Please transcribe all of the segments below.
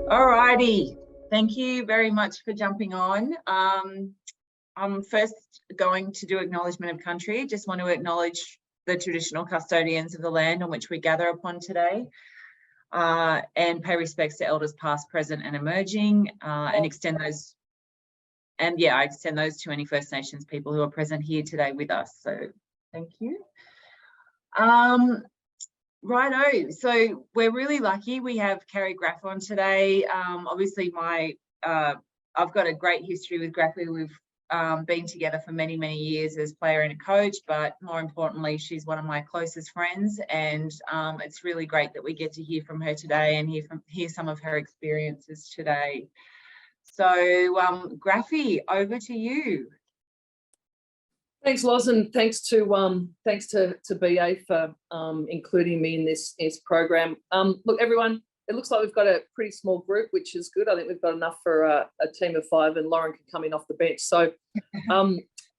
All righty. Thank you very much for jumping on. I'm first going to do acknowledgement of country. Just want to acknowledge the traditional custodians of the land on which we gather upon today, and pay respects to elders past, present, and emerging, and extend those. And yeah, I extend those to any First Nations people who are present here today with us. So thank you. Righto, so we're really lucky we have Carrie Graf on today. Obviously I've got a great history with Graffy. We've been together for many, many years as player and a coach, but more importantly, she's one of my closest friends, and it's really great that we get to hear from her today and hear some of her experiences today. So Graffy, over to you. Thanks, Loz, and thanks to BA for including me in this program. Look, everyone, it looks like we've got a pretty small group, which is good. I think we've got enough for a team of 5, and Lauren can come in off the bench. So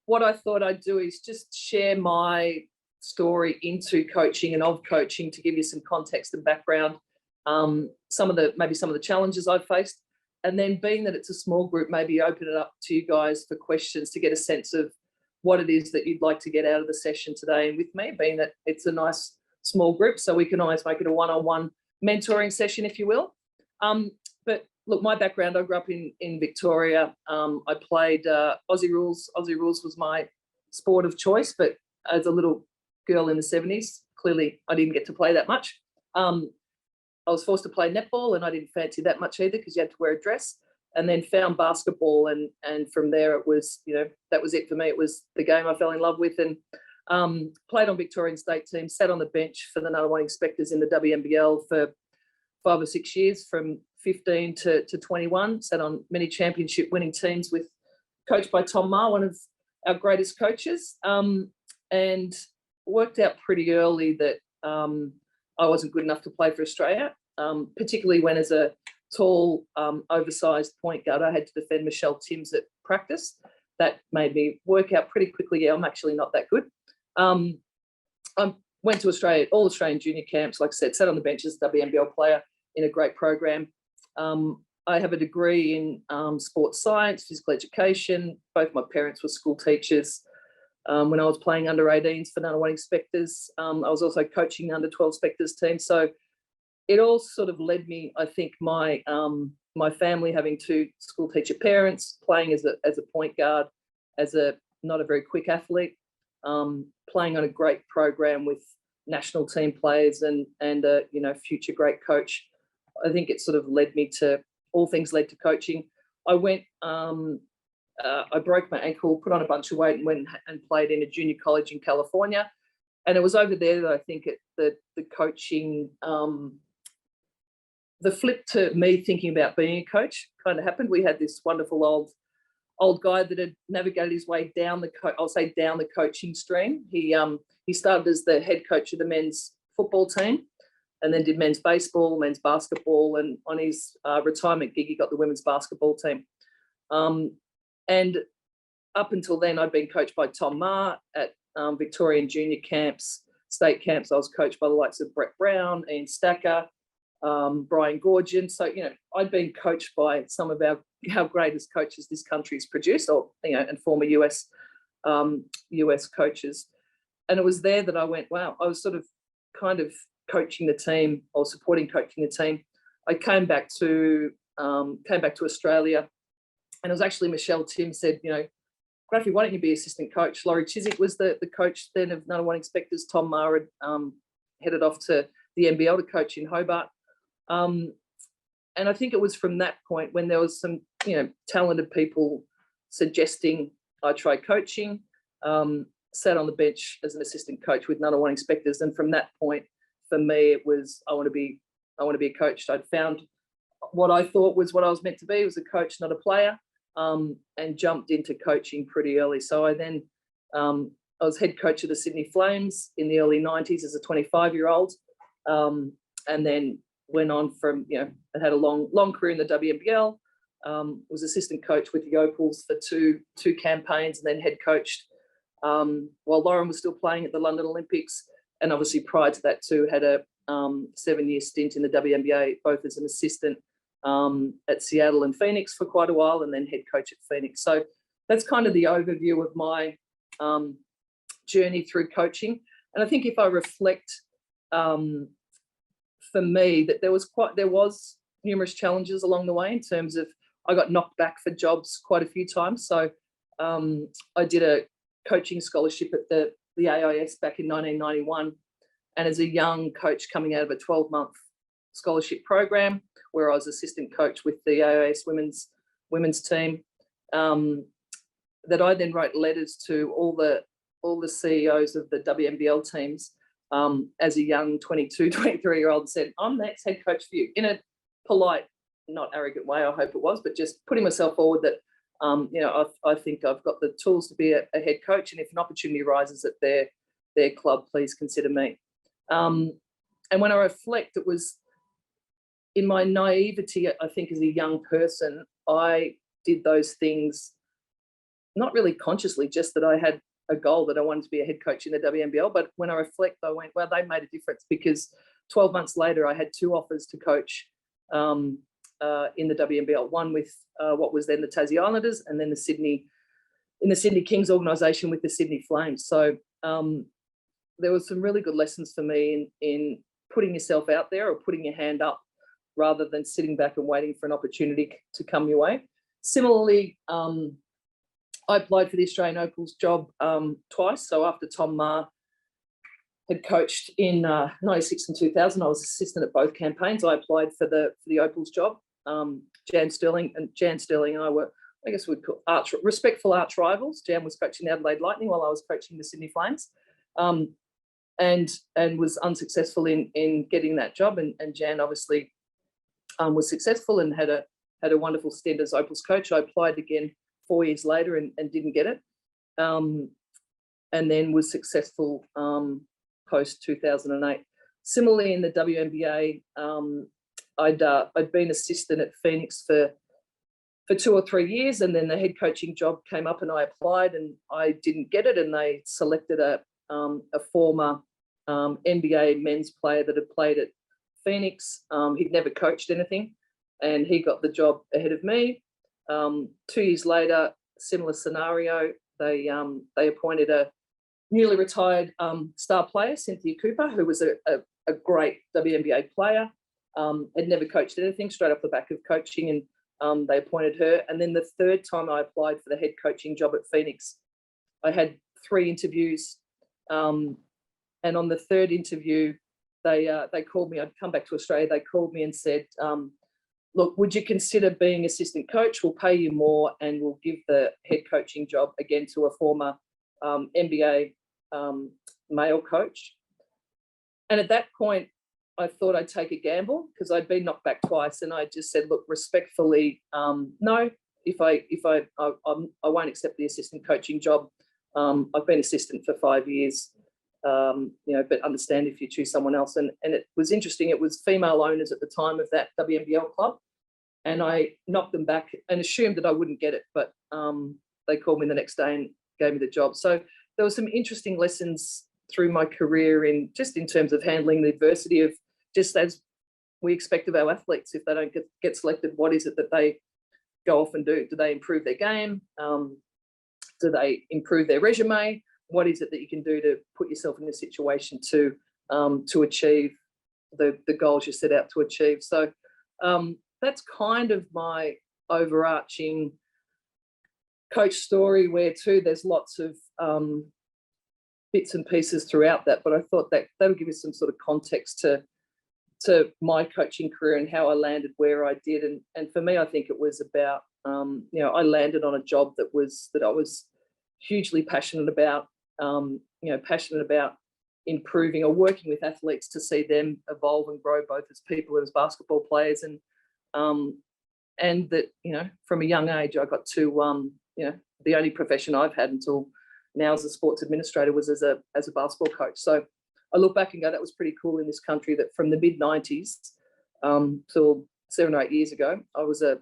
what I thought I'd do is just share my story into coaching and of coaching to give you some context and background, maybe some of the challenges I've faced, and then being that it's a small group, maybe open it up to you guys for questions to get a sense of what it is that you'd like to get out of the session today. And with me, being that it's a nice small group, so we can always make it a one-on-one mentoring session, if you will. But look, my background, I grew up in Victoria. I played Aussie Rules. Aussie Rules was my sport of choice, but as a little girl in the 70s, clearly I didn't get to play that much. I was forced to play netball, and I didn't fancy that much either because you had to wear a dress. And then found basketball, and from there it was, that was it for me. It was the game I fell in love with, and played on Victorian state team, sat on the bench for the #1 inspectors in the WNBL for 5 or 6 years, from 15 to 21, sat on many championship winning teams coached by Tom Maher, one of our greatest coaches, and worked out pretty early that I wasn't good enough to play for Australia, particularly when as a tall, oversized point guard, I had to defend Michelle Timms at practice. That made me work out pretty quickly, yeah, I'm actually not that good. I went to Australia, all Australian junior camps, like I said, sat on the bench as a WNBL player in a great program. I have a degree in sports science, physical education. Both my parents were school teachers. When I was playing under 18s for #1 inspectors, I was also coaching the under 12 inspectors team. So it all sort of led me, I think, my family having 2 school teacher parents, playing as a point guard, as not a very quick athlete, playing on a great program with national team players and a future great coach. I think it sort of led me to, all things led to coaching. I went, I broke my ankle, put on a bunch of weight, and went and played in a junior college in California. And it was over there that I think the coaching, the flip to me thinking about being a coach kind of happened. We had this wonderful old guy that had navigated his way down the coaching stream. He started as the head coach of the men's football team, and then did men's baseball, men's basketball, and on his retirement gig, he got the women's basketball team. And up until then, I'd been coached by Tom Maher at Victorian junior camps, state camps. I was coached by the likes of Brett Brown, Ian Stacker, Brian Gorgian. So, I'd been coached by some of our greatest coaches this country's produced, and former US coaches. And it was there that I went, wow, I was sort of kind of coaching the team or supporting coaching the team. I came back to Australia, and it was actually Michelle Timms said, Graffy, why don't you be assistant coach? Laurie Chiswick was the coach then of #1 inspectors. Tom Maher had headed off to the NBL to coach in Hobart. And I think it was from that point when there was some, talented people suggesting I try coaching, sat on the bench as an assistant coach with #1 inspectors. And from that point, for me, it was, I want to be a coach. I'd found what I thought was what I was meant to be, was a coach, not a player, and jumped into coaching pretty early. So I then, I was head coach of the Sydney Flames in the early 90s as a 25-year-old, and then went on from, and had a long career in the WNBL, was assistant coach with the Opals for two campaigns, and then head coached while Lauren was still playing at the London Olympics, and obviously prior to that too, had a 7-year stint in the WNBA, both as an assistant at Seattle and Phoenix for quite a while, and then head coach at Phoenix. So that's kind of the overview of my journey through coaching. And I think if I reflect, for me, that there was numerous challenges along the way in terms of I got knocked back for jobs quite a few times. So I did a coaching scholarship at the AIS back in 1991, and as a young coach coming out of a 12-month scholarship program where I was assistant coach with the AIS women's team, that I then wrote letters to all the CEOs of the WNBL teams as a young 22, 23-year-old, and said, I'm the next head coach for you, in a polite, not arrogant way, I hope it was, but just putting myself forward that, I think I've got the tools to be a head coach, and if an opportunity arises at their club, please consider me. And when I reflect, it was in my naivety, I think, as a young person, I did those things not really consciously, just that I had a goal that I wanted to be a head coach in the WNBL. But when I reflect, I went, well, they made a difference, because 12 months later, I had 2 offers to coach in the WNBL, one with what was then the Tassie Islanders, and then in the Sydney Kings organisation with the Sydney Flames. So there was some really good lessons for me in putting yourself out there, or putting your hand up, rather than sitting back and waiting for an opportunity to come your way. Similarly, I applied for the Australian Opals job twice. So after Tom Maher had coached in 96 and 2000, I was assistant at both campaigns. I applied for the Opals job. Jan Sterling and I were, I guess we'd call respectful arch rivals. Jan was coaching the Adelaide Lightning while I was coaching the Sydney Flames, and was unsuccessful in getting that job. And Jan obviously was successful and had a wonderful stint as Opals coach. I applied again 4 years later and didn't get it, and then was successful post 2008. Similarly, in the WNBA, I'd been assistant at Phoenix for 2 or 3 years, and then the head coaching job came up and I applied and I didn't get it, and they selected a former NBA men's player that had played at Phoenix. He'd never coached anything, and he got the job ahead of me. 2 years later, similar scenario, they appointed a newly retired star player, Cynthia Cooper, who was a great WNBA player, had never coached anything, straight off the back of coaching, and they appointed her. And then the third time I applied for the head coaching job at Phoenix, I had 3 interviews, and on the third interview, they called me. I'd come back to Australia. They called me and said, look, would you consider being assistant coach? We'll pay you more, and we'll give the head coaching job again to a former NBA male coach. And at that point, I thought I'd take a gamble, because I'd been knocked back twice, and I just said, look, respectfully, no, I won't accept the assistant coaching job. I've been assistant for 5 years, but understand if you choose someone else. And it was interesting. It was female owners at the time of that WNBL club, and I knocked them back and assumed that I wouldn't get it, but they called me the next day and gave me the job. So there were some interesting lessons through my career in terms of handling the adversity of, just as we expect of our athletes, if they don't get selected, what is it that they go off and do? Do they improve their game? Do they improve their resume? What is it that you can do to put yourself in a situation to achieve the goals you set out to achieve? So that's kind of my overarching coach story, where too there's lots of bits and pieces throughout that, but I thought that would give you some sort of context to my coaching career and how I landed where I did. And for me, I think it was about I landed on a job that I was hugely passionate about, passionate about improving or working with athletes to see them evolve and grow, both as people and as basketball players. And that, from a young age, I got to, the only profession I've had until now as a sports administrator was as a basketball coach. So I look back and go, that was pretty cool in this country, that from the mid-90s till 7 or 8 years ago, I was a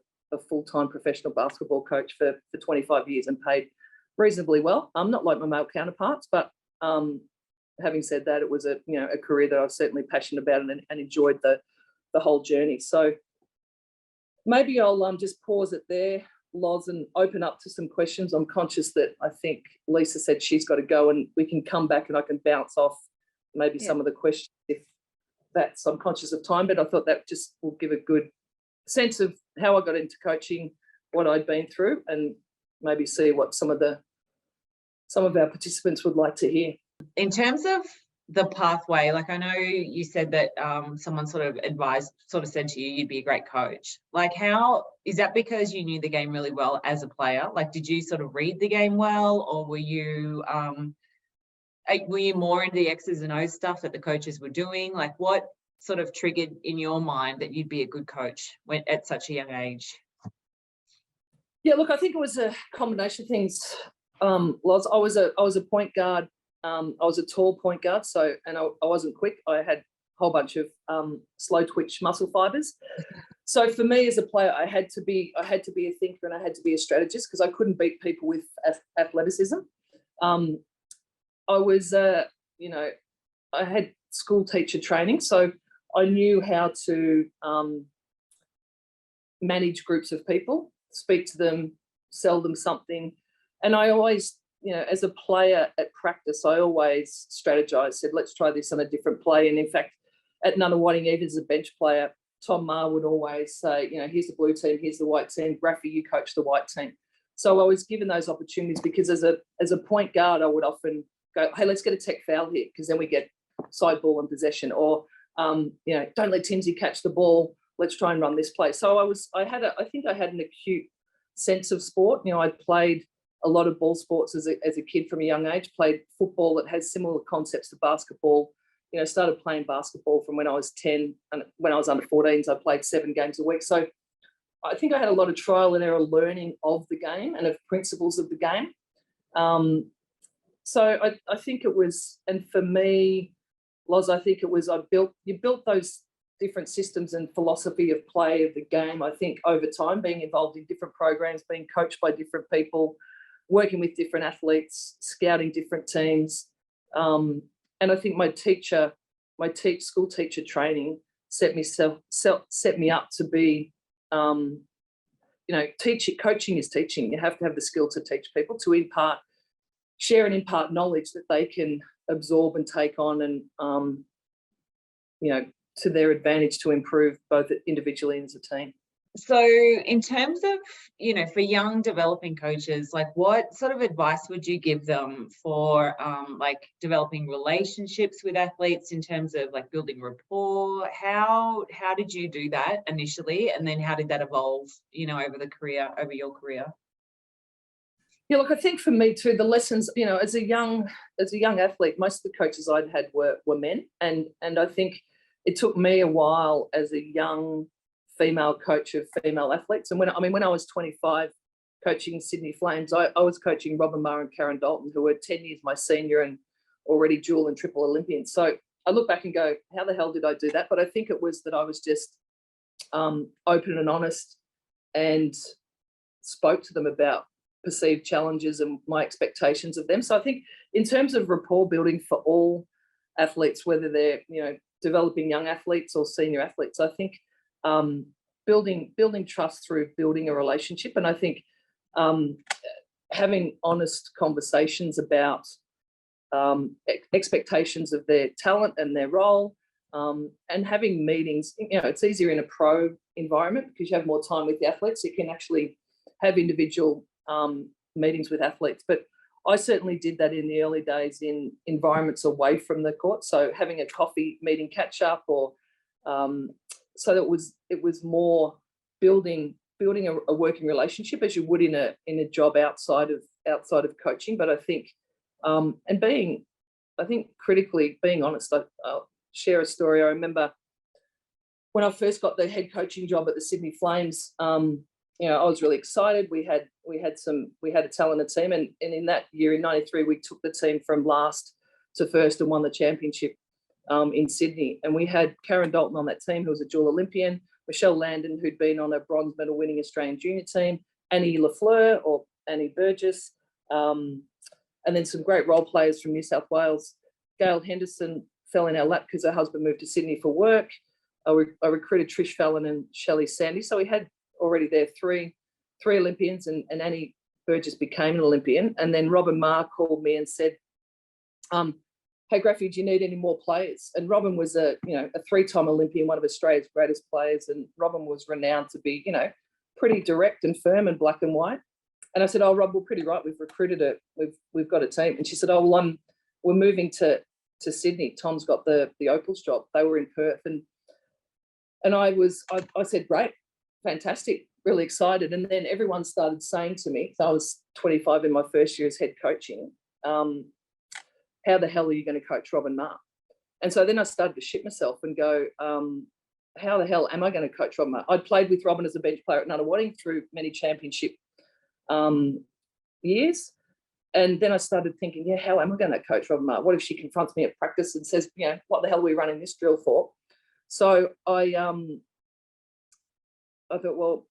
full-time professional basketball coach for 25 years and paid reasonably well. Not like my male counterparts, but having said that, it was a career that I was certainly passionate about and enjoyed the whole journey. So maybe I'll just pause it there, Loz, and open up to some questions. I'm conscious that I think Lisa said she's got to go, and we can come back and I can bounce off maybe some of the questions if that's, I'm conscious of time, but I thought that just will give a good sense of how I got into coaching, what I'd been through, and maybe see what some of our participants would like to hear. In terms of the pathway, like I know you said that someone sort of said to you, you'd be a great coach. Like, how is that? Because you knew the game really well as a player? Like, did you sort of read the game well, or were you more into the X's and O's stuff that the coaches were doing? Like, what sort of triggered in your mind that you'd be a good coach at such a young age? Yeah, look, I think it was a combination of things. Loz, I was a point guard. I was a tall point guard, and I wasn't quick. I had a whole bunch of slow twitch muscle fibers. So for me as a player, I had to be a thinker and I had to be a strategist because I couldn't beat people with athleticism. I was, I had school teacher training, so I knew how to manage groups of people, speak to them, sell them something. And I always, as a player at practice, I always strategized, said, let's try this on a different play. And in fact, at Nunawading, even as a bench player, Tom Maher would always say, here's the blue team, here's the white team. Graffy, you coach the white team. So I was given those opportunities because as a point guard, I would often go, hey, let's get a tech foul here, because then we get side ball and possession. Or, don't let Timsy catch the ball. Let's try and run this play. So I think I had an acute sense of sport. I'd played a lot of ball sports as a kid from a young age, played football that has similar concepts to basketball. Started playing basketball from when I was 10, and when I was under 14s, I played 7 games a week. So I think I had a lot of trial and error learning of the game and of principles of the game. So I think it was, and for me, Loz, I think it was, you built those different systems and philosophy of play of the game, I think, over time, being involved in different programs, being coached by different people, working with different athletes, scouting different teams. And I think my school teacher training set me up to be, coaching is teaching. You have to have the skill to teach people, to share and impart knowledge that they can absorb and take on, and to their advantage to improve both individually and as a team. So in terms of, for young developing coaches, like what sort of advice would you give them for developing relationships with athletes in terms of like building rapport? How did you do that initially? And then how did that evolve, over your career? Yeah, look, I think for me too, the lessons, as a young athlete, most of the coaches I'd had were men. And I think it took me a while as a young female coach of female athletes. And when I was 25 coaching Sydney Flames, I was coaching Robin Maher and Karen Dalton, who were 10 years my senior and already dual and triple Olympians. So I look back and go, how the hell did I do that? But I think it was that I was just open and honest and spoke to them about perceived challenges and my expectations of them. So I think in terms of rapport building for all athletes, whether they're, developing young athletes or senior athletes, I think building trust through building a relationship. And I think having honest conversations about expectations of their talent and their role, and having meetings, it's easier in a pro environment because you have more time with the athletes. You can actually have individual meetings with athletes. But I certainly did that in the early days in environments away from the court. So having a coffee meeting catch up, or so that it was more building a working relationship as you would in a job outside of coaching. But I think critically being honest. I'll share a story. I remember when I first got the head coaching job at the Sydney Flames. I was really excited. We had a talented team, and in that year in '93, we took the team from last to first and won the championship in Sydney. And we had Karen Dalton on that team, who was a dual Olympian, Michelle Landon, who'd been on a bronze medal winning Australian junior team, Annie Lafleur or Annie Burgess, and then some great role players from New South Wales. Gail Henderson fell in our lap because her husband moved to Sydney for work. I recruited Trish Fallon and Shelley Sandy. So we had already there three Olympians, and Annie Burgess became an Olympian. And then Robin Marr called me and said, hey, Graffy, do you need any more players? And Robin was a 3-time Olympian, one of Australia's greatest players. And Robin was renowned to be, pretty direct and firm and black and white. And I said, oh, Rob, we're pretty right. We've recruited it. We've got a team. And she said, oh, well, we're moving to Sydney. Tom's got the Opals job. They were in Perth. And I said, great, fantastic, really excited. And then everyone started saying to me, so I was 25 in my first year as head coaching, how the hell are you going to coach Robin Marr? And so then I started to shit myself and go, how the hell am I going to coach Robin Marr? I'd played with Robin as a bench player at Nunawading through many championship years. And then I started thinking, yeah, how am I going to coach Robin Marr? What if she confronts me at practice and says, what the hell are we running this drill for? So I thought, well,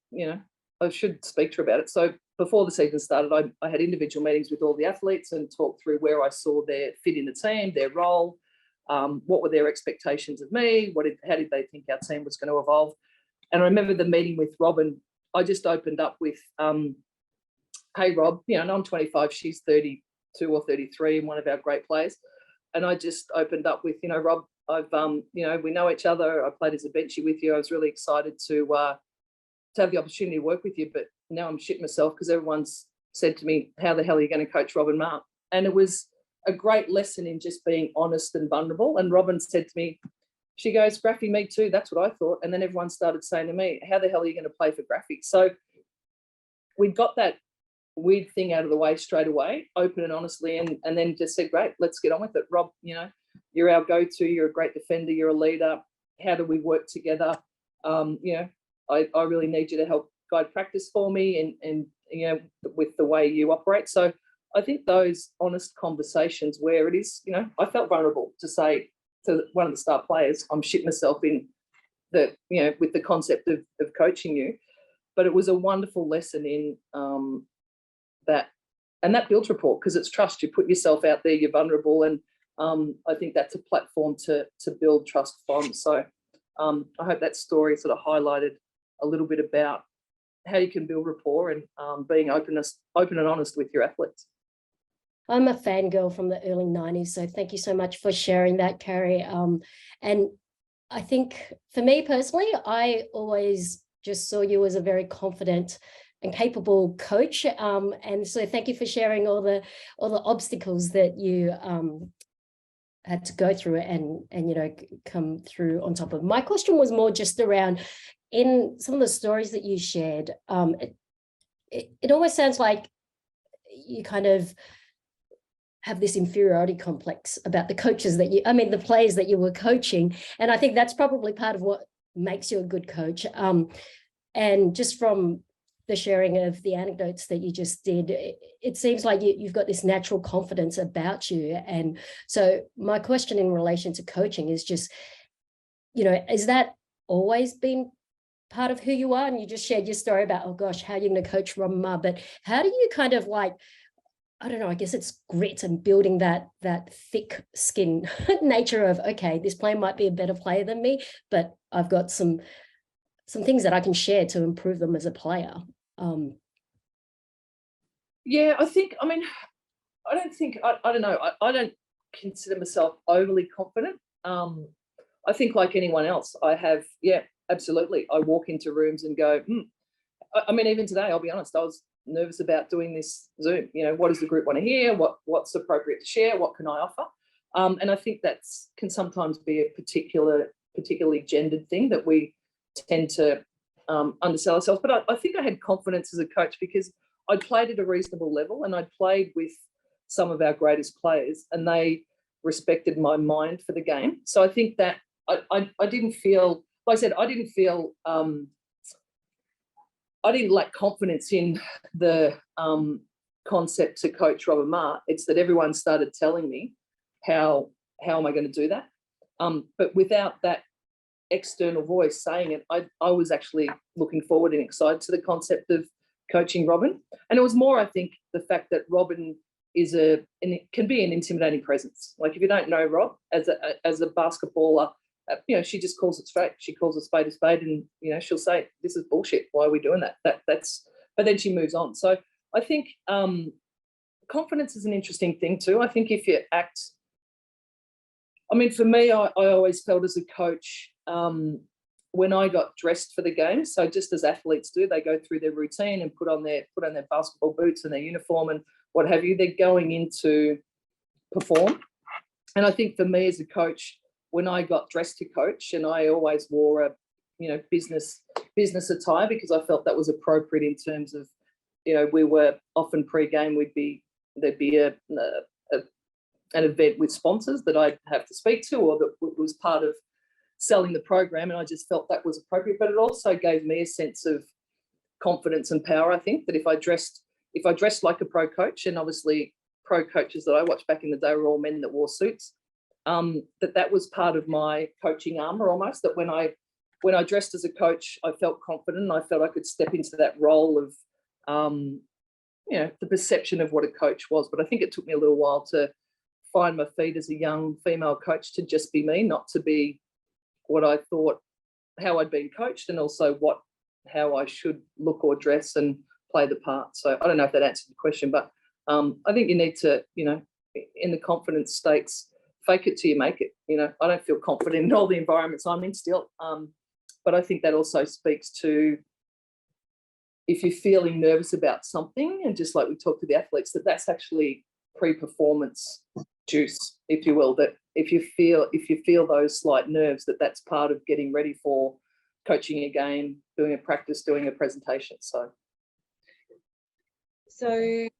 I should speak to her about it. So before the season started, I had individual meetings with all the athletes and talked through where I saw their fit in the team, their role, what were their expectations of me, how did they think our team was going to evolve. And I remember the meeting with Robin, I just opened up with, hey, Rob, and I'm 25, she's 32 or 33 and one of our great players. And I just opened up with, Rob, I've, we know each other. I played as a benchie with you. I was really excited to have the opportunity to work with you, but now I'm shitting myself because everyone's said to me, how the hell are you going to coach Robin Marr? And it was a great lesson in just being honest and vulnerable. And Robin said to me, she goes, Graffy, me too. That's what I thought. And then everyone started saying to me, how the hell are you going to play for Graffy? So we got that weird thing out of the way straight away, open and honestly, and then just said, great, let's get on with it. Rob, you're our go-to, you're a great defender, you're a leader. How do we work together? I really need you to help guide practice for me and with the way you operate. So I think those honest conversations where it is, I felt vulnerable to say to one of the star players, I'm shitting myself in with the concept of coaching you. But it was a wonderful lesson in that, and that builds rapport because it's trust. You put yourself out there, you're vulnerable, and I think that's a platform to build trust from. So I hope that story sort of highlighted a little bit about how you can build rapport and being open and honest with your athletes. I'm a fangirl from the early 90s, so thank you so much for sharing that, Carrie. And I think for me personally, I always just saw you as a very confident and capable coach. And so thank you for sharing all the obstacles that you had to go through and come through on top of. My question was more just around, in some of the stories that you shared, it almost sounds like you kind of have this inferiority complex about the coaches the players that you were coaching. And I think that's probably part of what makes you a good coach. And just from the sharing of the anecdotes that you just did, it seems like you've got this natural confidence about you. And so my question in relation to coaching is just, is that always been part of who you are? And you just shared your story about, oh gosh, how are you going to coach Robin Marr? But how do you kind of I don't know, I guess it's grit and building that thick skin nature of, okay, this player might be a better player than me, but I've got some things that I can share to improve them as a player. Yeah, I don't know. I don't consider myself overly confident. I think like anyone else, I have, absolutely. I walk into rooms and go, even today, I'll be honest, I was nervous about doing this Zoom. What does the group want to hear? What's appropriate to share? What can I offer? And I think that can sometimes be a particularly gendered thing that we tend to undersell ourselves. But I think I had confidence as a coach because I played at a reasonable level and I played with some of our greatest players and they respected my mind for the game. So I think that I didn't feel, like I said, I didn't lack confidence in the concept to coach Robin Marr. It's that everyone started telling me how am I going to do that? But without that external voice saying it, I was actually looking forward and excited to the concept of coaching Robin. And it was more, I think, the fact that Robin and it can be an intimidating presence. Like if you don't know Rob as a basketballer, she just calls it straight. She calls a spade, and she'll say, "This is bullshit. Why are we doing that?" But then she moves on. So I think confidence is an interesting thing too. I think if you act, for me, I always felt as a coach, when I got dressed for the game, so just as athletes do, they go through their routine and put on their basketball boots and their uniform and what have you. They're going in to perform. And I think for me as a coach, when I got dressed to coach, and I always wore a business attire because I felt that was appropriate in terms of, we were often pre-game, there'd be an event with sponsors that I'd have to speak to, or that was part of selling the program, and I just felt that was appropriate. But it also gave me a sense of confidence and power. I think that if I dressed like a pro coach, and obviously pro coaches that I watched back in the day were all men that wore suits, that was part of my coaching armor almost. That when I dressed as a coach, I felt confident, and I felt I could step into that role of the perception of what a coach was. But I think it took me a little while to find my feet as a young female coach, to just be me, not to be what I thought, how I'd been coached, and also how I should look or dress and play the part. So I don't know if that answered the question, but I think you need to, in the confidence stakes, fake it till you make it. I don't feel confident in all the environments I'm in still. But I think that also speaks to, if you're feeling nervous about something, and just like we talked to the athletes, that's actually pre-performance juice, if you will, that if you feel those slight nerves, that's part of getting ready for coaching a game, doing a practice, doing a presentation. So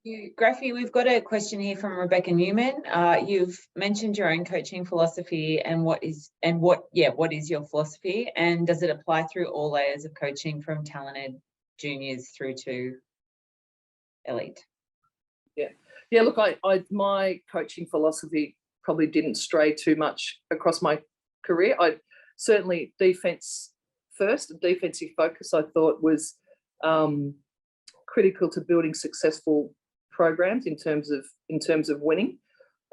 Graffy, we've got a question here from Rebecca Newman. You've mentioned your own coaching philosophy, and what is your philosophy, and does it apply through all layers of coaching, from talented juniors through to elite? Yeah, look, my coaching philosophy probably didn't stray too much across my career. I certainly defense first, a defensive focus I thought was critical to building successful programs in terms of winning,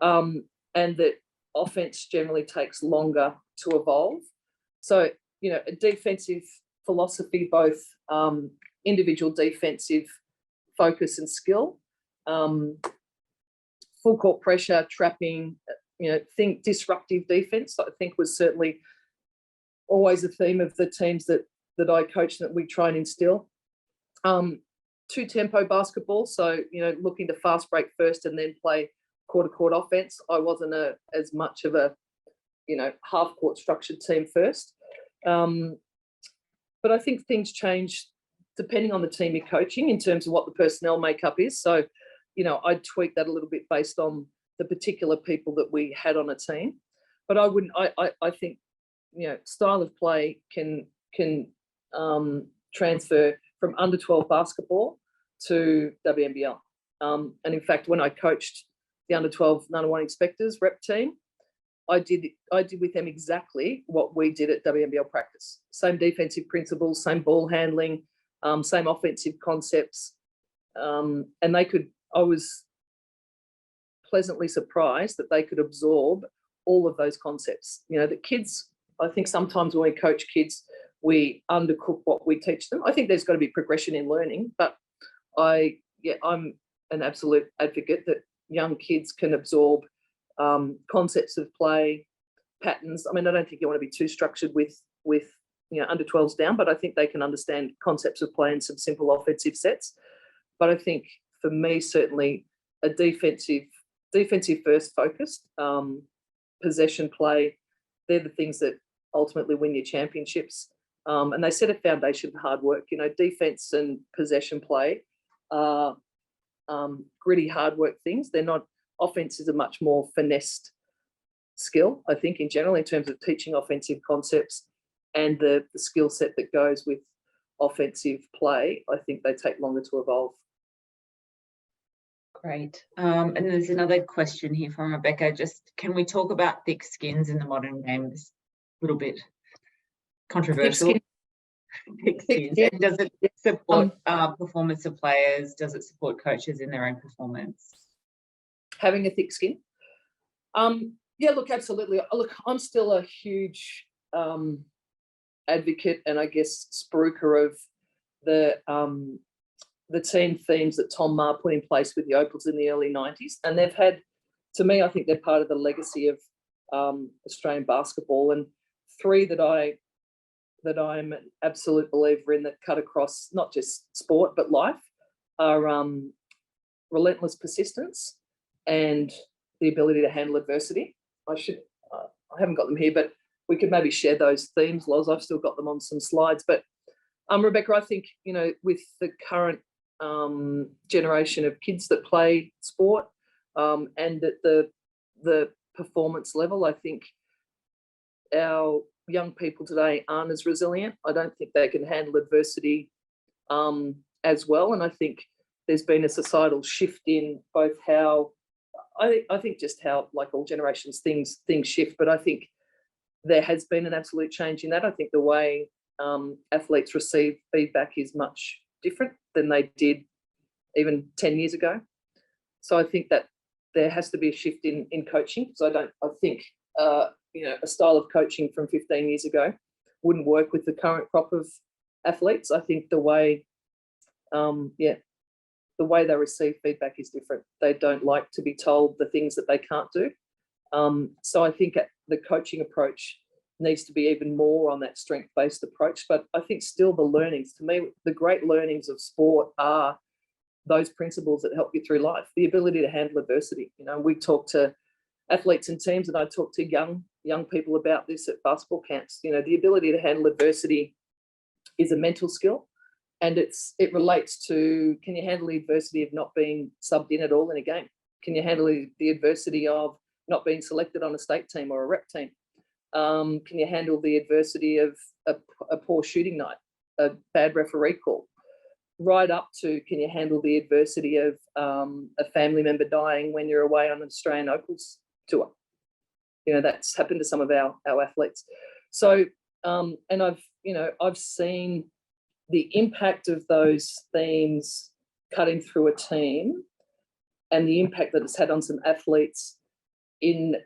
and that offense generally takes longer to evolve. So, a defensive philosophy, both individual defensive focus and skill, full court pressure, trapping, think disruptive defense, I think was certainly always a theme of the teams that I coached, that we try and instill. Two-tempo basketball, so, looking to fast break first and then play quarter-court offense. I wasn't as much of a, half-court structured team first. But I think things change depending on the team you're coaching in terms of what the personnel makeup is. So, I'd tweak that a little bit based on the particular people that we had on a team. But I think, style of play can transfer from under 12 basketball to WNBL. And in fact, when I coached the under 12 #1 inspectors rep team, I did with them exactly what we did at WNBL practice. Same defensive principles, same ball handling, same offensive concepts. And I was pleasantly surprised that they could absorb all of those concepts. The kids, I think sometimes when we coach kids, we undercook what we teach them. I think there's got to be progression in learning, but I'm an absolute advocate that young kids can absorb concepts of play, patterns. I don't think you want to be too structured with under 12s down, but I think they can understand concepts of play and some simple offensive sets. But I think for me, certainly a defensive first focused possession play, they're the things that ultimately win your championships. And they set a foundation for hard work. Defense and possession play are gritty, hard work things. They're not. Offense is a much more finessed skill, I think, in general, in terms of teaching offensive concepts and the skill set that goes with offensive play. I think they take longer to evolve. Great. And there's another question here from Rebecca. Just, can we talk about thick skins in the modern game? It's a little bit controversial. Thick skins. And does it support performance of players? Does it support coaches in their own performance? having a thick skin. Yeah, look, absolutely. Look, I'm still a huge advocate and I guess spruiker of the team themes that Tom Ma put in place with the Opals in the early 90s. And they've had, to me, I think they're part of the legacy of Australian basketball. And three that I'm an absolute believer in that cut across not just sport but life are relentless persistence and the ability to handle adversity. I haven't got them here, but we could maybe share those themes, Loz. I've still got them on some slides. But Rebecca, I think, you know, with the current generation of kids that play sport and at the performance level, I think our young people today aren't as resilient. I don't think they can handle adversity as well. And I think there's been a societal shift in both how, I think just how, like all generations, things shift, but I think there has been an absolute change in that. I think the way athletes receive feedback is much different than they did even 10 years ago. So I think that there has to be a shift in coaching. So I think you know, a style of coaching from 15 years ago wouldn't work with the current crop of athletes. I think the way the way they receive feedback is different. They don't like to be told the things that they can't do. So I think the coaching approach needs to be even more on that strength-based approach. But I think still the learnings, to me, the great learnings of sport are those principles that help you through life, the ability to handle adversity. You know, we talk to athletes and teams, and I talk to young people about this at basketball camps. You know, the ability to handle adversity is a mental skill, and it relates to, can you handle the adversity of not being subbed in at all in a game? Can you handle the adversity of not being selected on a state team or a rep team? Can you handle the adversity of a poor shooting night, a bad referee call? Right up to, can you handle the adversity of a family member dying when you're away on an Australian Opals tour? You know, that's happened to some of our athletes. So, and I've seen the impact of those themes cutting through a team and the impact that it's had on some athletes in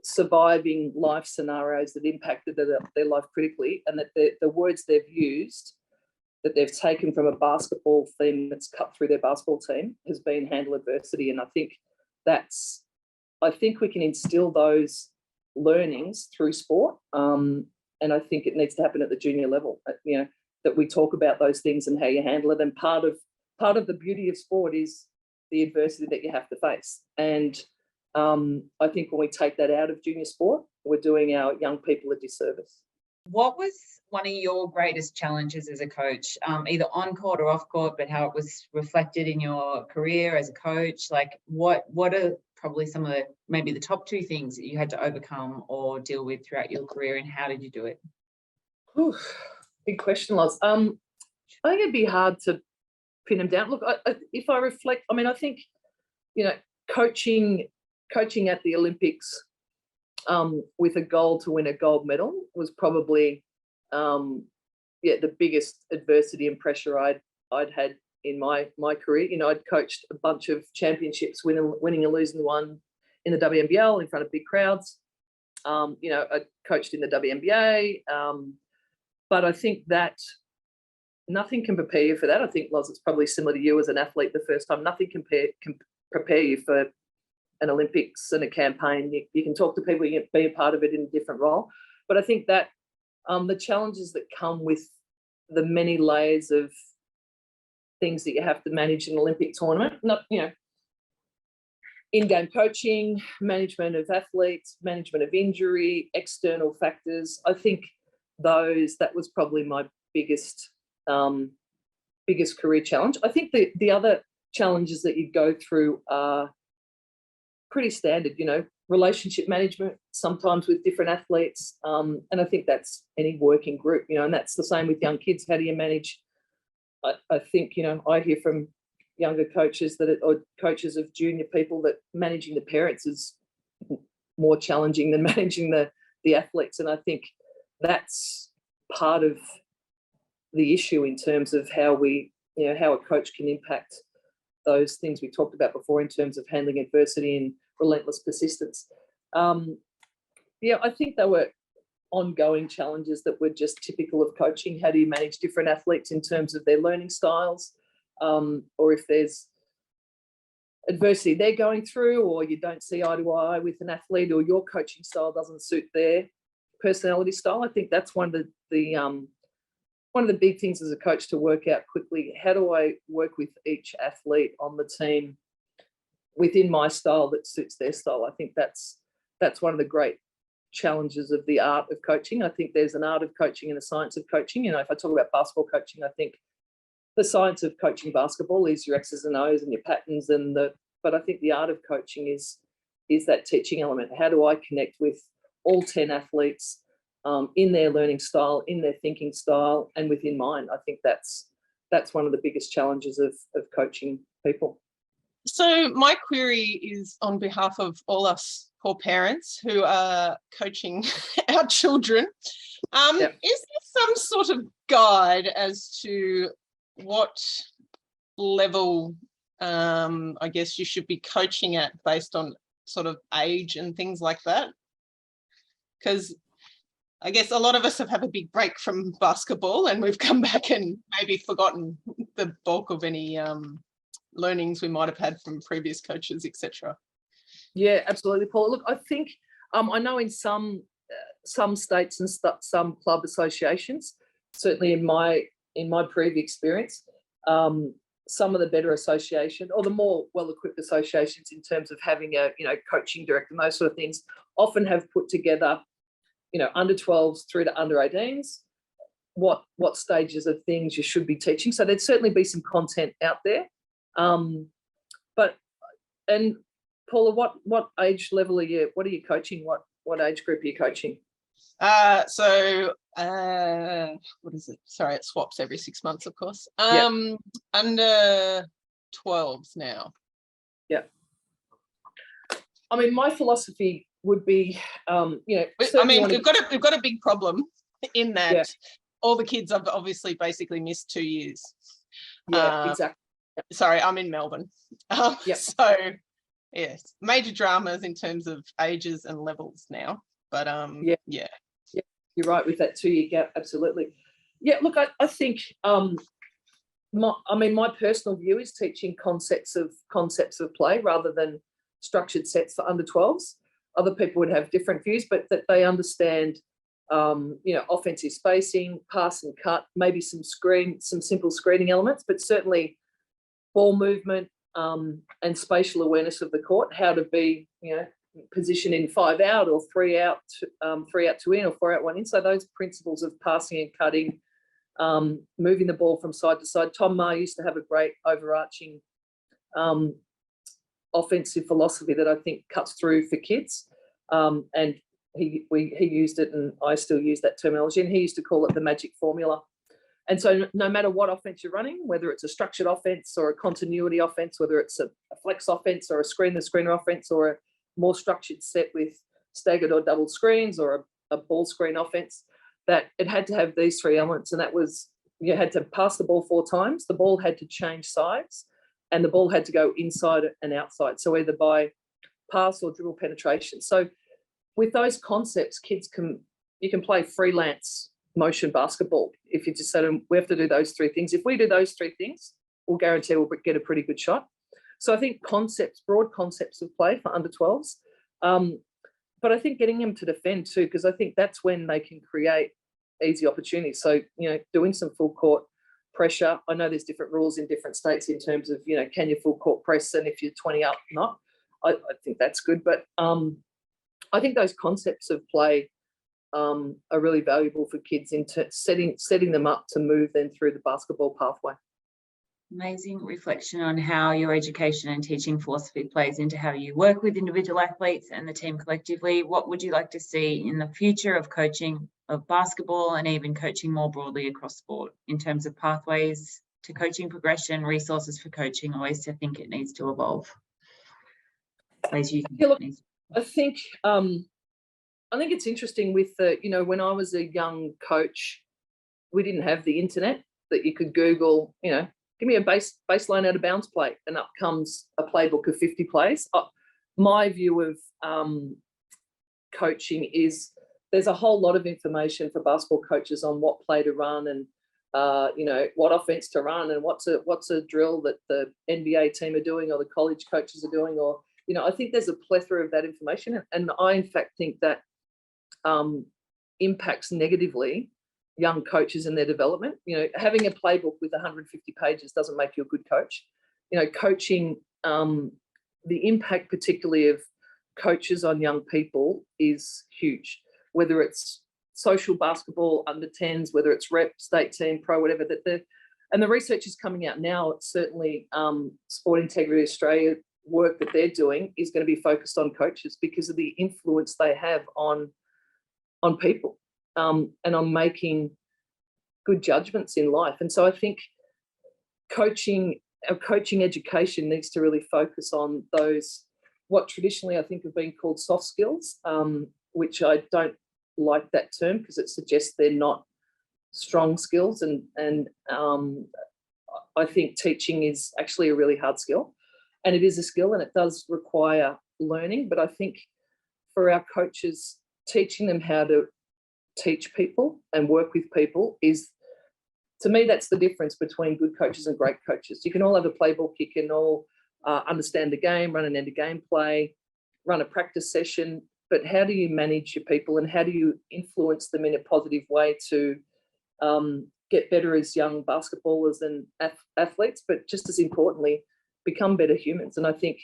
surviving life scenarios that impacted their life critically, and that the words they've used that they've taken from a basketball theme that's cut through their basketball team has been handle adversity. And I think we can instill those learnings through sport. And I think it needs to happen at the junior level, you know, that we talk about those things and how you handle it. And part of the beauty of sport is the adversity that you have to face. And I think when we take that out of junior sport, we're doing our young people a disservice. What was one of your greatest challenges as a coach, either on court or off court, but how it was reflected in your career as a coach? Like what are probably some of maybe the top two things that you had to overcome or deal with throughout your career, and how did you do it? Ooh, big question, Loz. I think it'd be hard to pin them down. Look, if I reflect, I mean, I think, you know, coaching at the Olympics with a goal to win a gold medal was probably the biggest adversity and pressure I'd had in my career. You know, I'd coached a bunch of championships, winning and losing one in the WNBL in front of big crowds. You know, I coached in the WNBA, but I think that nothing can prepare you for that. I think, Loz, it's probably similar to you as an athlete the first time. Nothing can prepare you for an Olympics and a campaign. You can talk to people, you can be a part of it in a different role. But I think that the challenges that come with the many layers of things that you have to manage in an Olympic tournament, not, you know, in-game coaching, management of athletes, management of injury, external factors. I think that was probably my biggest career challenge. I think the other challenges that you go through are pretty standard, you know, relationship management, sometimes with different athletes. And I think that's any working group, you know, and that's the same with young kids. How do you manage? I think, you know, I hear from younger coaches or coaches of junior people that managing the parents is more challenging than managing the athletes. And I think that's part of the issue in terms of how how a coach can impact those things we talked about before in terms of handling adversity and relentless persistence. Yeah, I think they were ongoing challenges that were just typical of coaching. How do you manage different athletes in terms of their learning styles, or if there's adversity they're going through, or you don't see eye to eye with an athlete, or your coaching style doesn't suit their personality style. I think that's one of the big things as a coach to work out quickly. How do I work with each athlete on the team within my style that suits their style? I think that's one of the great challenges of the art of coaching. I think there's an art of coaching and a science of coaching. You know, if I talk about basketball coaching, I think the science of coaching basketball is your X's and O's and your patterns, but I think the art of coaching is that teaching element. How do I connect with all 10 athletes in their learning style, in their thinking style, and within mine? I think that's one of the biggest challenges of coaching people. So my query is on behalf of all us poor parents who are coaching our children. Is there some sort of guide as to what level, I guess, you should be coaching at based on sort of age and things like that? Because I guess a lot of us have had a big break from basketball and we've come back and maybe forgotten the bulk of any learnings we might have had from previous coaches, etc. Yeah, absolutely, Paul. Look, I think I know in some states and some club associations, certainly in my previous experience, some of the better association or the more well-equipped associations in terms of having a coaching director and those sort of things often have put together under 12s through to under 18s, what stages of things you should be teaching. So there'd certainly be some content out there. And Paula, what age level what are you coaching? What age group are you coaching? What is it? Sorry, it swaps every 6 months, of course. Under 12s now. Yeah. I mean, my philosophy would be, I mean, we've got a big problem in that all the kids have obviously basically missed 2 years. Yeah, exactly. Sorry, I'm in Melbourne. So, yes, major dramas in terms of ages and levels now. But yeah, you're right with that 2 year gap. Absolutely. Yeah. Look, I think my personal view is teaching concepts of play rather than structured sets for under 12s. Other people would have different views, but that they understand, offensive spacing, pass and cut, maybe some simple screening elements, but certainly ball movement and spatial awareness of the court, how to be, position in 5 out or 3 out, 3 out 2 in or 4 out 1 in. So those principles of passing and cutting, moving the ball from side to side. Tom Ma used to have a great overarching offensive philosophy that I think cuts through for kids, and he used it, and I still use that terminology, and he used to call it the magic formula. And so no matter what offense you're running, whether it's a structured offense or a continuity offense, whether it's a flex offense or a screener offense or a more structured set with staggered or double screens or a ball screen offense, that it had to have these 3 elements, and that was you had to pass the ball 4 times, the ball had to change sides, and the ball had to go inside and outside, so either by pass or dribble penetration. So with those concepts, you can play freelance motion basketball if you just said we have to do those 3 things. If we do those 3 things, we'll guarantee we'll get a pretty good shot. So I think broad concepts of play for under 12s, but I think getting them to defend too, because I think that's when they can create easy opportunities. So doing some full court pressure. I know there's different rules in different states in terms of can you full court press, and if you're 20 up, not. I think that's good, but I think those concepts of play are really valuable for kids into setting them up to move then through the basketball pathway. Amazing reflection on how your education and teaching philosophy plays into how you work with individual athletes and the team collectively. What would you like to see in the future of coaching of basketball and even coaching more broadly across sport in terms of pathways to coaching progression, resources for coaching, or ways to think it needs to evolve? Ways you think it needs to evolve. I think it's interesting with when I was a young coach, we didn't have the internet that you could Google, give me a baseline out of bounds play, and up comes a playbook of 50 plays. My view of coaching is there's a whole lot of information for basketball coaches on what play to run and what offense to run and what's a drill that the NBA team are doing or the college coaches are doing, or I think there's a plethora of that information, and I in fact think that impacts negatively young coaches in their development. Having a playbook with 150 pages doesn't make you a good coach. Coaching, the impact particularly of coaches on young people is huge, whether it's social basketball, under 10s, whether it's rep, state team, pro, whatever. And the research is coming out now. It's certainly Sport Integrity Australia work that they're doing is going to be focused on coaches because of the influence they have on people and on making good judgments in life. And so I think coaching education needs to really focus on those, what traditionally I think have been called soft skills, which I don't like that term because it suggests they're not strong skills. And I think teaching is actually a really hard skill, and it is a skill and it does require learning. But I think for our coaches, teaching them how to teach people and work with people is, to me, that's the difference between good coaches and great coaches. You can all have a playbook, you can all understand the game, run an end of game play, run a practice session, but how do you manage your people and how do you influence them in a positive way to get better as young basketballers and athletes, but just as importantly, become better humans? And I think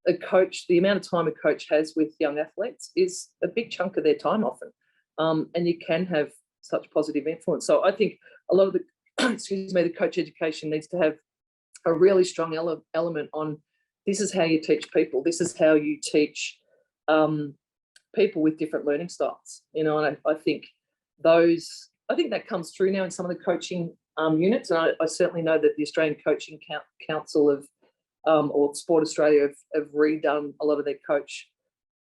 a coach, the amount of time a coach has with young athletes is a big chunk of their time often. And you can have such positive influence. So I think a lot of the, the coach education needs to have a really strong element on this is how you teach people. This is how you teach people with different learning styles. And I think that comes through now in some of the coaching units. And I certainly know that the Australian Coaching Council or Sport Australia have redone a lot of their coach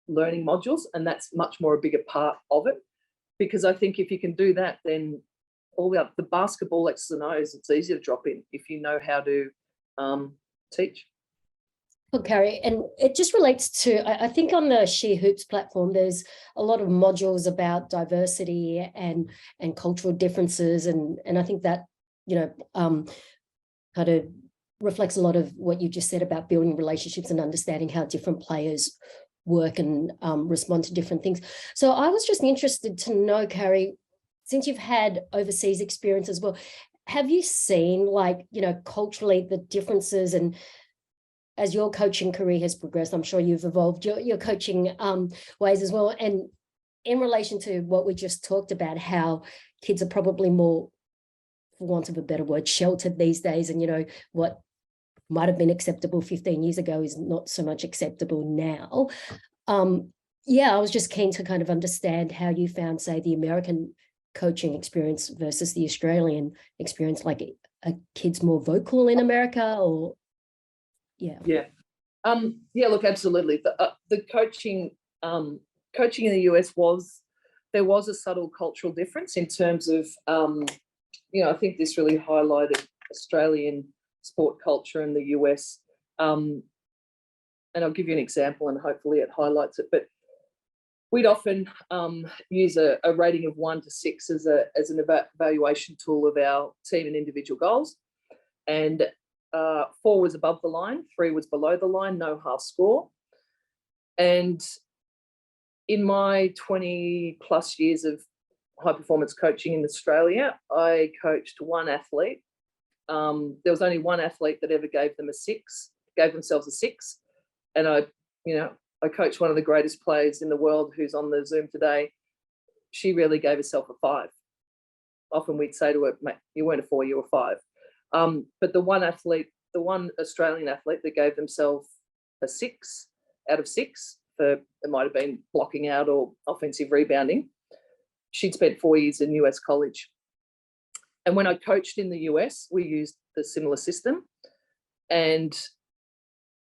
learning modules, and that's much more a bigger part of it. Because I think if you can do that, then all the basketball X's and O's, it's easy to drop in if you know how to teach. Well, Carrie, and it just relates to, I think on the She Hoops platform, there's a lot of modules about diversity and cultural differences. And I think that, kind of reflects a lot of what you just said about building relationships and understanding how different players work and respond to different things. So I was just interested to know, Carrie, since you've had overseas experience as well, have you seen culturally the differences, and as your coaching career has progressed, I'm sure you've evolved your coaching ways as well. And in relation to what we just talked about, how kids are probably more, for want of a better word, sheltered these days, and what might have been acceptable 15 years ago is not so much acceptable now. I was just keen to kind of understand how you found, say, the American coaching experience versus the Australian experience. Like, are kids more vocal in America, or look, absolutely. The coaching in the US there was a subtle cultural difference in terms of I think this really highlighted Australian sport culture in the US. And I'll give you an example and hopefully it highlights it. But we'd often use a rating of 1 to 6 as an evaluation tool of our team and individual goals. And 4 was above the line, 3 was below the line, no half score. And in my 20 plus years of high performance coaching in Australia, I coached one athlete. There was only one athlete that ever gave themselves a 6. And I coached one of the greatest players in the world who's on the Zoom today. She really gave herself a 5. Often we'd say to her, mate, you weren't a 4, you were a 5. But the one Australian athlete that gave themselves a 6 out of 6, it might have been blocking out or offensive rebounding, she'd spent 4 years in US college. And when I coached in the US, we used the similar system. And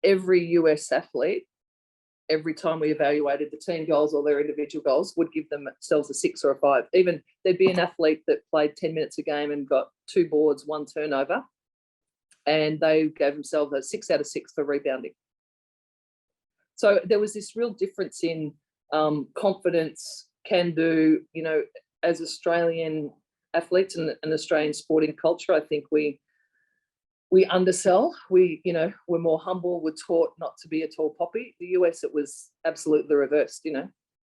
every US athlete, every time we evaluated the team goals or their individual goals, would give themselves a 6 or a 5. Even there'd be an athlete that played 10 minutes a game and got 2 boards, 1 turnover. and they gave themselves a 6 out of 6 for rebounding. So there was this real difference in confidence, can do, as Australian athletes and Australian sporting culture. I think we undersell. We're more humble. We're taught not to be a tall poppy. The US, it was absolutely the reverse,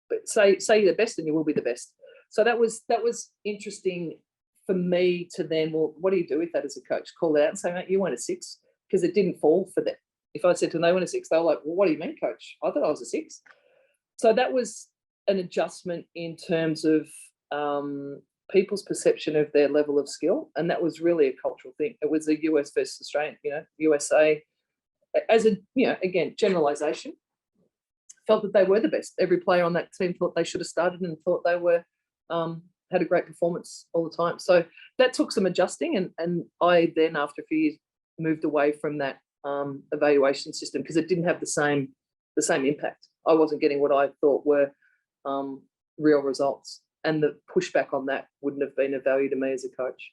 But say you're the best and you will be the best. So that was interesting for me to then, well, what do you do with that as a coach? Call it out and say, mate, you went a 6, because it didn't fall for them. If I said to them they went a 6, they were like, well, what do you mean, coach? I thought I was a 6. So that was an adjustment in terms of people's perception of their level of skill. And that was really a cultural thing. It was a US versus Australian, USA, as a, again, generalization, felt that they were the best. Every player on that team thought they should have started and thought they were, had a great performance all the time. So that took some adjusting. And I then, after a few years, moved away from that evaluation system because it didn't have the same impact. I wasn't getting what I thought were real results. And the pushback on that wouldn't have been of value to me as a coach.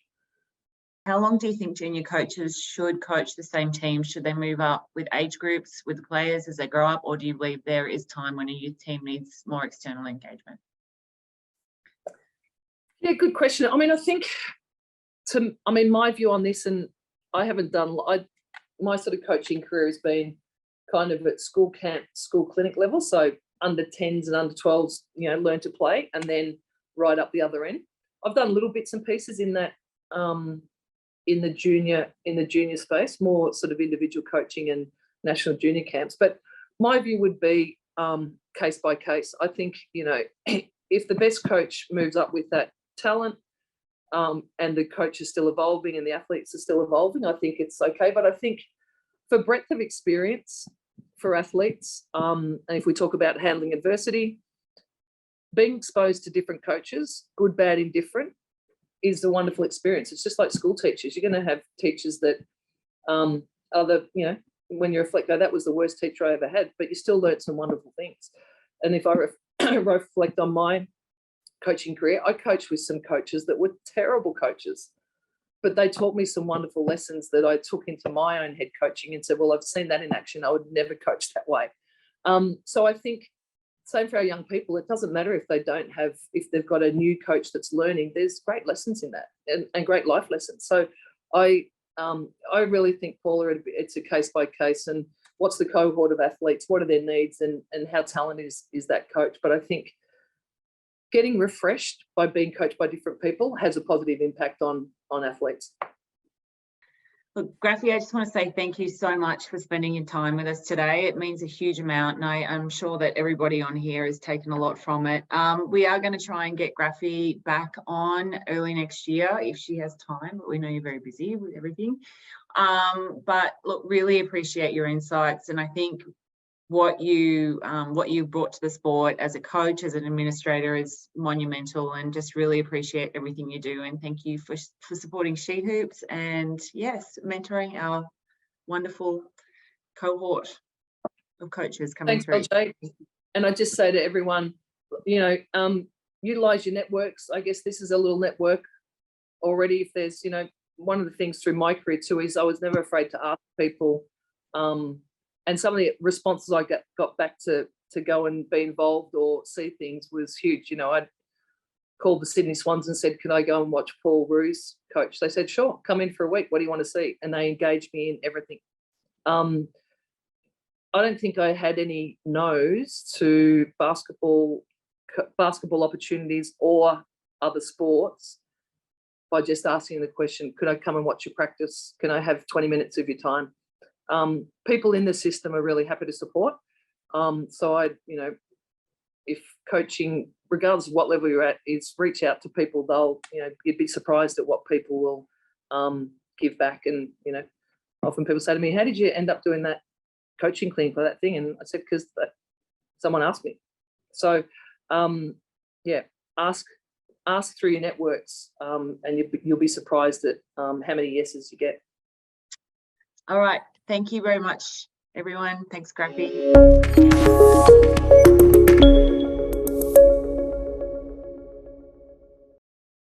How long do you think junior coaches should coach the same team? Should they move up with age groups, with the players as they grow up? Or do you believe there is time when a youth team needs more external engagement? Yeah, good question. I mean, I think, my view on this, and I haven't done, my sort of coaching career has been kind of at school camp, school clinic level. So under 10s and under 12s, learn to play, and then right up the other end. I've done little bits and pieces in that, in the junior space, more sort of individual coaching and national junior camps. But my view would be case by case. I think, if the best coach moves up with that talent, and the coach is still evolving and the athletes are still evolving, I think it's okay. But I think for breadth of experience for athletes, and if we talk about handling adversity, being exposed to different coaches, good, bad, indifferent, is a wonderful experience. It's just like school teachers. You're going to have teachers that are when you reflect, that was the worst teacher I ever had, but you still learned some wonderful things. And if I reflect on my coaching career, I coached with some coaches that were terrible coaches, but they taught me some wonderful lessons that I took into my own head coaching and said, well, I've seen that in action. I would never coach that way. So I think same for our young people. It doesn't matter if they've got a new coach that's learning. There's great lessons in that and great life lessons. So I really think, Paula, it's a case by case, and what's the cohort of athletes, what are their needs, and how talented is that coach. But I think getting refreshed by being coached by different people has a positive impact on athletes. Look, Graffy, I just want to say thank you so much for spending your time with us today. It means a huge amount, and I'm sure that everybody on here has taken a lot from it. We are going to try and get Graffy back on early next year if she has time, but we know you're very busy with everything. But look, really appreciate your insights, and I think what you brought to the sport as a coach, as an administrator, is monumental, and just really appreciate everything you do. And thank you for supporting She Hoops, and yes, mentoring our wonderful cohort of coaches coming through. Thanks, LJ. And I just say to everyone, utilize your networks. I guess this is a little network already. If there's, one of the things through my career too is I was never afraid to ask people, and some of the responses I got back to go and be involved or see things was huge. I'd called the Sydney Swans and said, can I go and watch Paul Rue's coach? They said, sure, come in for a week. What do you want to see? And they engaged me in everything. I don't think I had any no's to basketball opportunities or other sports by just asking the question, could I come and watch your practice? Can I have 20 minutes of your time? People in the system are really happy to support. So if coaching, regardless of what level you're at, is reach out to people. They'll, you'd be surprised at what people will give back. And, often people say to me, how did you end up doing that coaching clinic for that thing? And I said, because someone asked me. So, ask through your networks, and you'll be surprised at how many yeses you get. All right. Thank you very much, everyone. Thanks, Graffy.